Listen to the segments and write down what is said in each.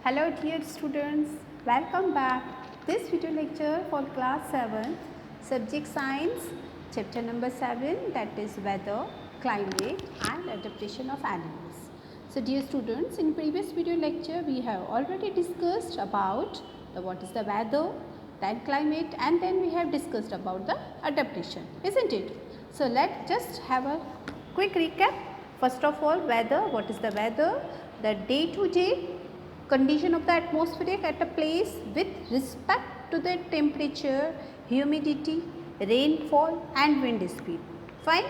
Hello dear students, welcome back. This video lecture for class 7, subject science, chapter number 7, that is weather, climate and adaptation of animals. So dear students, in previous video lecture we have already discussed about what is the weather, then climate, and then we have discussed about the adaptation, isn't it? So let's just have a quick recap. First of all, weather. What is the weather? The day to day condition of the atmospheric at a place with respect to the temperature, humidity, rainfall and wind speed. Fine.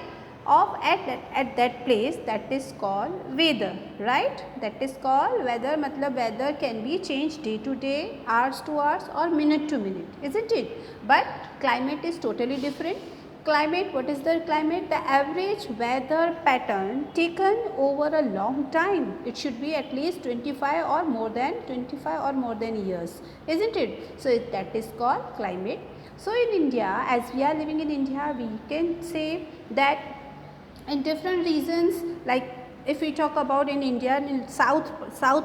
Of at that place, that is called weather, right? That is called weather. मतलब weather can be changed day to day, hours to hours or minute to minute, isn't it? But climate is totally different. Climate, what is the climate? The average weather pattern taken over a long time. It should be at least 25 or more than years, isn't it? So that is called climate. So in India, as we are living in India, we can say that in different regions, like if we talk about in India, in south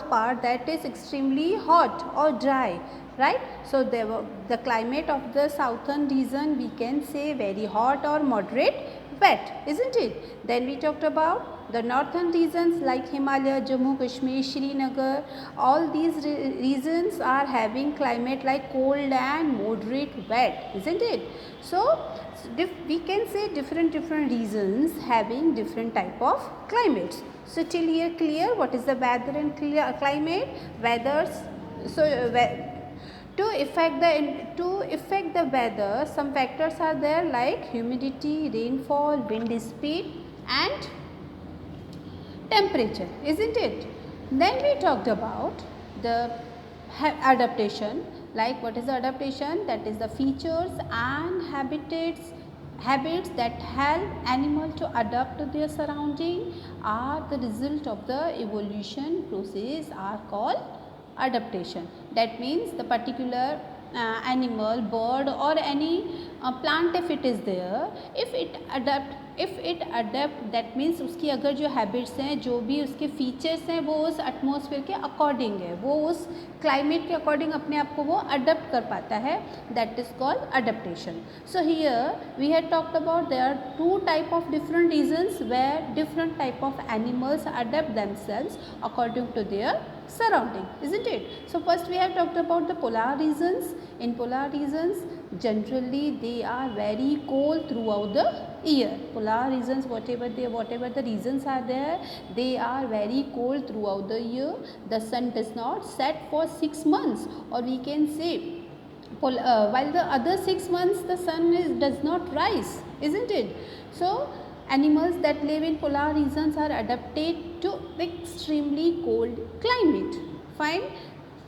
part, that is extremely hot or dry, right? So the climate of the southern region, we can say very hot or moderate wet, isn't it? Then we talked about the northern regions like Himalaya, Jammu Kashmir, Srinagar. All these regions are having climate like cold and moderate wet, isn't it? So we can say different regions having different type of climates. So till here clear what is the weather and climate? Weathers. So to affect the weather, some factors are there like humidity, rainfall, wind speed and temperature, isn't it? Then we talked about the adaptation. Like what is the adaptation? That is the features and habits that help animal to adapt to their surrounding are the result of the evolution process are called adaptation. That means the particular animal, bird or any plant, if it is there, if it adapt, that means उसकी अगर जो habits हैं, जो भी उसके features हैं, वो उस atmosphere के according है, वो उस climate के according अपने आप को वो adapt कर पाता है. That is called adaptation. So here we had talked about there are two type of different reasons where different type of animals adapt themselves according to their surrounding, isn't it? So first we have talked about the polar regions. In polar regions, generally they are very cold throughout the year. Polar regions, whatever the reasons are there, they are very cold throughout the year. The sun does not set for 6 months, or we can say while the other 6 months the sun does not rise, isn't it? So animals that live in polar regions are adapted to extremely cold climate. Fine.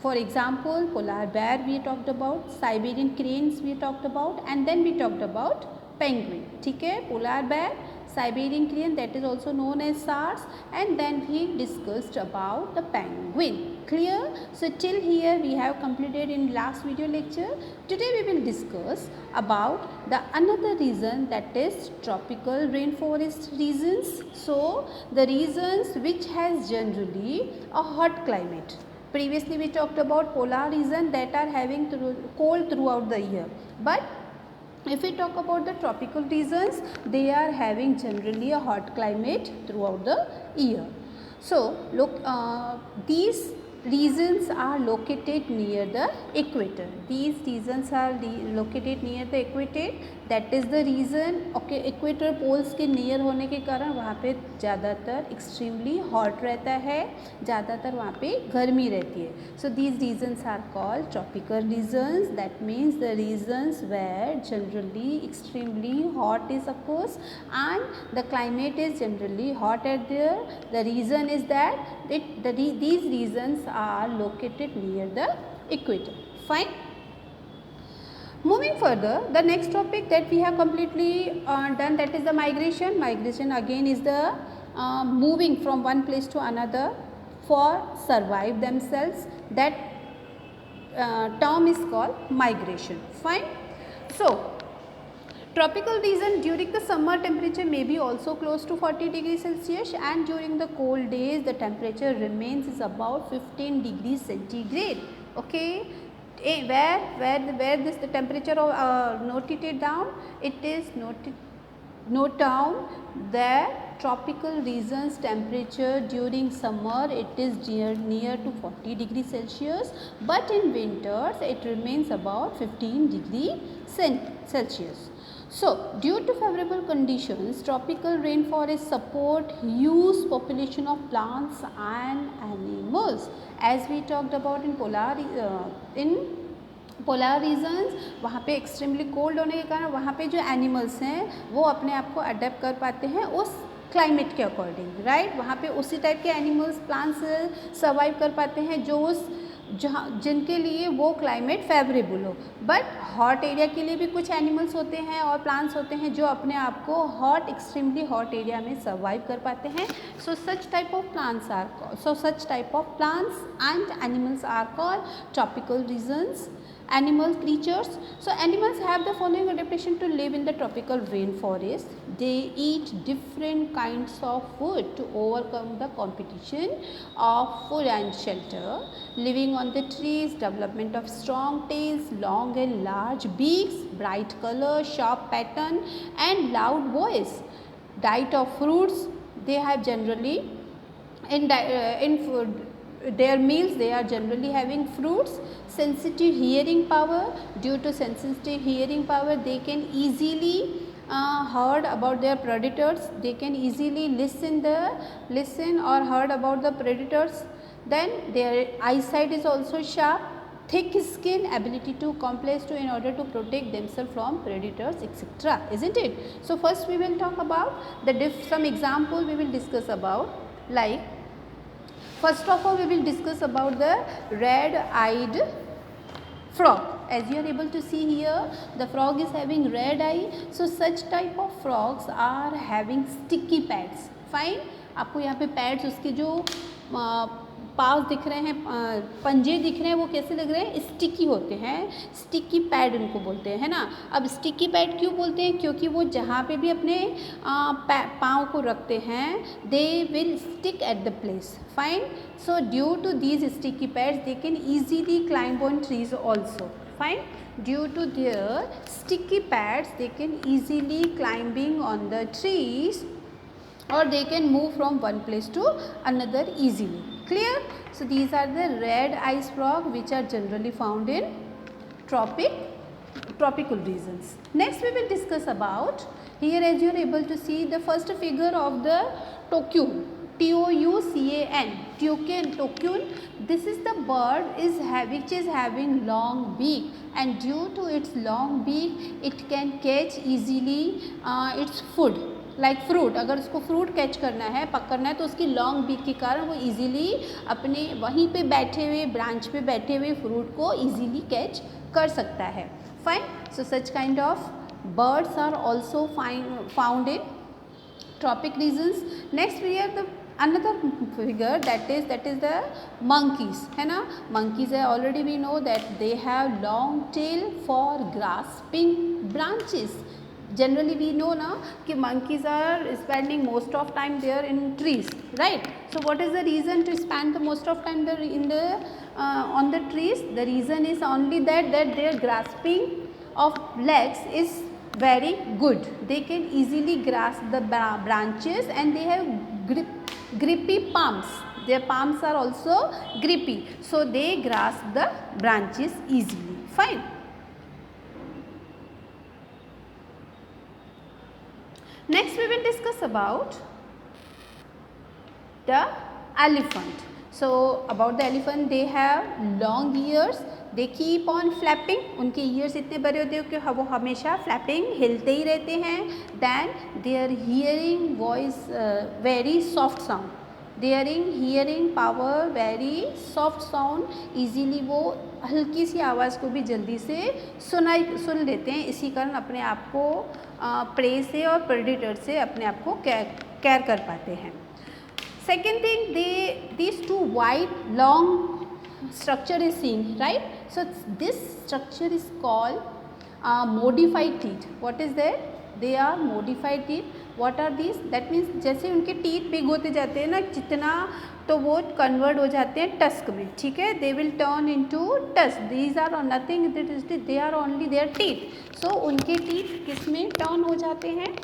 For example, polar bear we talked about, Siberian cranes we talked about, and then we talked about penguin. ठीक है? Polar bear, Siberian crane, that is also known as SARS, and then we discussed about the penguin. Clear? So till here we have completed in last video lecture. Today we will discuss about the another region, that is tropical rainforest regions. So the regions which has generally a hot climate. Previously we talked about polar region that are having cold throughout the year, but if we talk about the tropical regions, they are having generally a hot climate throughout the year. So look, these regions are located near the equator. These regions are located near the equator. That is the reason, okay, equator poles के near होने के कारण वहाँ पे ज़्यादातर extremely hot रहता है, ज़्यादातर वहाँ पे गर्मी रहती है. So these regions are called tropical regions. That means the regions where generally extremely hot is occurs and the climate is generally hot at there. The reason is that these regions are located near the equator. Fine. Moving further, the next topic that we have completely done, that is the migration. Migration again is the moving from one place to another for survive themselves. That term is called migration. Fine. So Tropical region during the summer temperature may be also close to 40 degrees Celsius, and during the cold days the temperature remains is about 15 degrees centigrade. Okay, where this the temperature of noted down, it is note down the tropical regions temperature during summer it is near to 40 degrees Celsius, but in winters it remains about 15 degrees Celsius. So, due to favorable conditions, tropical rainforests support huge population of plants and animals. As we talked about in polar regions, वहाँ पे extremely cold होने के कारण वहाँ पे जो animals हैं वो अपने आप को अडेप्ट कर पाते हैं उस क्लाइमेट के अकॉर्डिंग, राइट। वहाँ पे उसी टाइप के एनिमल्स प्लांट्स सर्वाइव कर पाते हैं जो उस जिनके लिए वो क्लाइमेट फेवरेबल हो। बट हॉट एरिया के लिए भी कुछ एनिमल्स होते हैं और प्लांट्स होते हैं जो अपने आप को एक्सट्रीमली हॉट एरिया में सर्वाइव कर पाते हैं। So such type of plants and animals are called tropical regions animal creatures. So animals have the following adaptation to live in the tropical rainforest. They eat different kinds of food to overcome the competition of food and shelter. Living on the trees, development of strong tails, long and large beaks, bright color, sharp pattern and loud voice. Diet of fruits, they have generally in food their meals they are generally having fruits. Sensitive hearing power, due to sensitive hearing power they can easily heard about their predators, they can easily listen or heard about the predators. Then their eyesight is also sharp, thick skin, ability to complex to in order to protect themselves from predators, etc. Isn't it? So first we will talk about the some example we will discuss about, like first of all we will discuss about the red-eyed frog. As you are able to see here, the frog is having red eye. So such type of frogs are having sticky pads. Fine, आपको यहाँ पे pads उसके जो पास दिख रहे हैं, पंजे दिख रहे हैं, वो कैसे लग रहे हैं, स्टिकी होते हैं, स्टिकी पैड उनको बोलते हैं, है ना। अब स्टिकी पैड क्यों बोलते हैं, क्योंकि वो जहाँ पे भी अपने पाँव को रखते हैं they will stick at the place. Fine, so due to these sticky pads they can easily climb on trees also. Fine, due to their sticky pads they can easily climbing on the trees or they can move from one place to another easily. Clear? So these are the red eyes frog which are generally found in tropical regions. Next we will discuss about, here as you are able to see the first figure of the toucan, Toucan, toucan. This is the bird which is having long beak, and due to its long beak it can catch easily its food like fruit. अगर उसको fruit catch करना है, पकड़ना है, तो उसकी long beak के कारण वो इजीली अपने वहीं पे बैठे हुए ब्रांच पे बैठे हुए फ्रूट को इजीली कैच कर सकता है। Fine, so such kind of birds are also found in tropic regions. Next we are the another figure that is the monkeys, है ना. monkeys है, already we know that they have long tail for grasping branches. Generally we know na कि monkeys are spending most of time there in trees, right? So what is the reason to spend the most of time there in the on the trees? The reason is only that their grasping of legs is very good. They can easily grasp the branches and they have grippy palms. Their palms are also grippy, so they grasp the branches easily. Fine. Next we will discuss about the elephant. So about the elephant, they have long ears, they keep on flapping. उनके ears इतने बड़े होते हैं कि वो हमेशा flapping हिलते ही रहते हैं. Then they are hearing voice very soft sound. Hearing power very soft sound. Easily वो हल्की सी आवाज़ को भी जल्दी से सुन लेते हैं. इसी कारण अपने आप को प्रे से और प्रेडिटर से अपने आप को केयर कर पाते हैं. Second thing, these two white long structure is seen, right? So this structure is called modified teeth. What is there? They are modified teeth. What are these? That means जैसे उनके teeth big होते जाते हैं ना जितना, तो वो convert हो जाते हैं टस्क में, ठीक है. They will turn into tusk. These are nothing, they are only their teeth. So उनके टीथ किस में टर्न हो जाते हैं?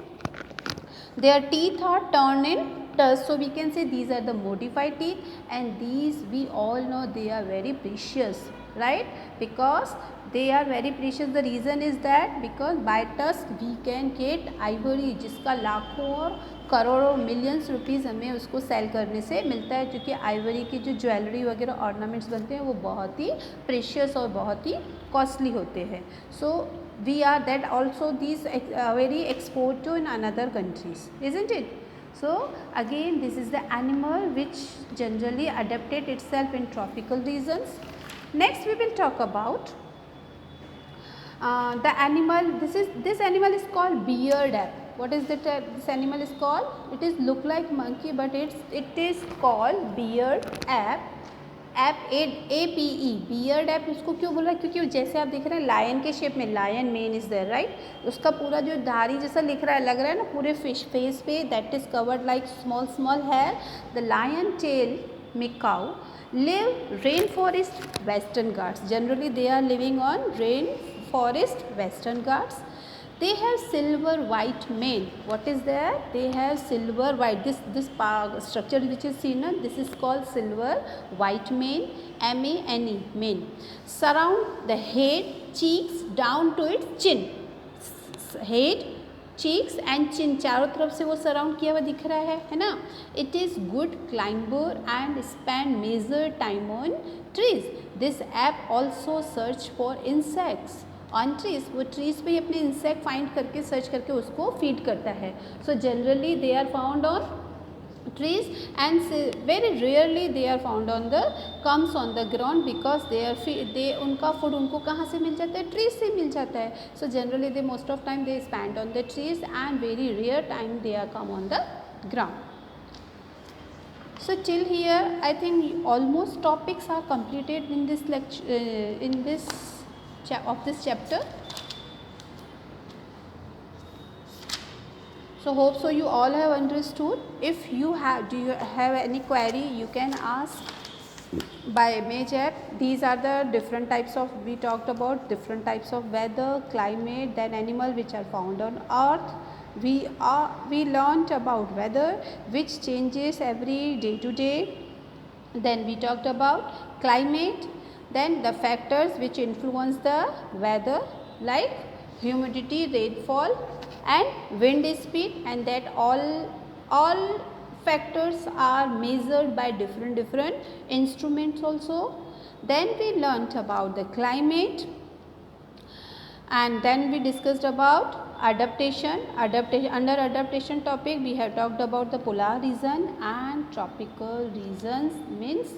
Their teeth are turned in tusk. So we can say these are the modified teeth, and these we all know they are very precious, right? Because they are very precious. The reason is that because by tusk we can get ivory, जिसका लाखों और करोड़ों millions rupees हमें उसको cell करने से मिलता है, क्योंकि आइवरी की जो ज्वेलरी वगैरह ऑर्नामेंट्स बनते हैं वो बहुत ही प्रेशियस और बहुत ही कॉस्टली होते हैं. सो we are that also these very export to in another countries, isn't it? So again this is the animal which generally adapted itself in tropical regions. Next we will talk about the animal. This animal is called beard ape. What is that? This animal is called, it is look like monkey but it is called beard ape. App APE beard app. उसको क्यों बोला? क्योंकि जैसे आप देख रहे हैं lion के शेप में, lion mane is there, right. उसका पूरा जो धारी जैसा लिख रहा है, लग रहा है ना पूरे फिश फेस पे, that is covered like small hair. The lion tail macaque live rain forest Western Ghats. Generally they are living on rain forest Western Ghats. They have silver white mane. What is there? They have silver white. This structure which is seen, this is called silver white mane. MANE mane. Surround the head, cheeks down to its chin. Head, cheeks and chin, चारों तरफ से वो surround किया हुआ दिख रहा है ना. It is good climber and spend major time on trees. This ape also search for insects on trees. वो ट्रीज़ पे ही अपने इंसेक्ट फाइंड करके सर्च करके उसको फीड करता है. So generally they are found on trees and very rarely they are found on the comes on the ground, because they उनका food उनको कहाँ से मिल जाता है? ट्रीज से मिल जाता है. So generally they most of time they spend on the trees and very rare time they are come on the ground. So till here I think almost topics are completed in this lecture, in this of this chapter. So hope so you all have understood. If you have any query, you can ask by Image app. These are the different types of, we talked about different types of weather, climate, then animal which are found on earth. We learnt about weather which changes every day to day. Then we talked about climate, then the factors which influence the weather like humidity, rainfall and wind speed, and that all factors are measured by different instruments also. Then we learnt about the climate, and then we discussed about adaptation. Under adaptation topic we have talked about the polar region and tropical regions, means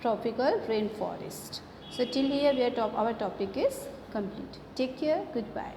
tropical rainforest. So till here our topic is complete. Take care. Goodbye.